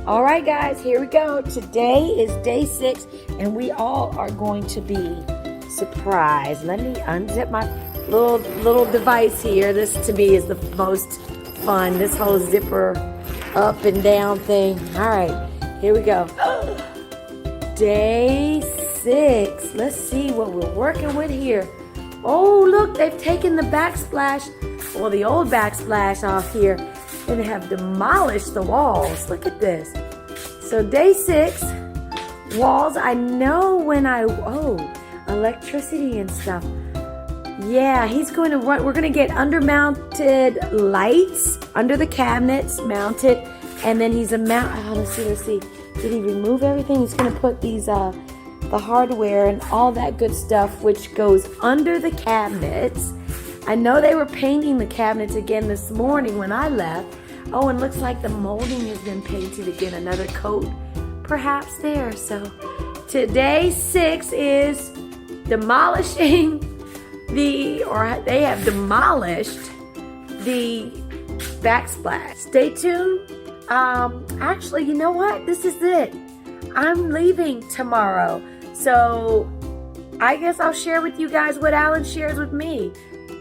All right, guys, here we go. Today is day 6, and we all are going to be surprised. Let me unzip my little device here. This to me is the most fun. This whole zipper up and down thing. All right, here we go. Day 6. Let's see what we're working with here. Oh, look, they've taken the backsplash, well, the old backsplash off here, and they have demolished the walls. Look at this. So day 6, walls. I know when electricity and stuff. Yeah, he's going to run. We're going to get under-mounted lights under the cabinets mounted, and then he's let's see. Did he remove everything? He's going to put these, the hardware and all that good stuff, which goes under the cabinets. I know they were painting the cabinets again this morning when I left. Oh, and looks like the molding has been painted again, another coat perhaps there. So today 6 is demolishing they have demolished the backsplash. Stay tuned. Actually, you know what? This is it. I'm leaving tomorrow. So I guess I'll share with you guys what Alan shares with me.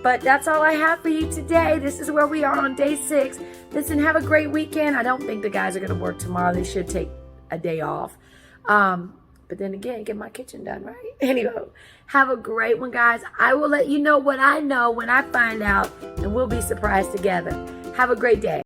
But that's all I have for you today. This is where we are on day 6. Listen, have a great weekend. I don't think the guys are going to work tomorrow. They should take a day off. But then again, get my kitchen done, right? Anyway, have a great one, guys. I will let you know what I know when I find out, and we'll be surprised together. Have a great day.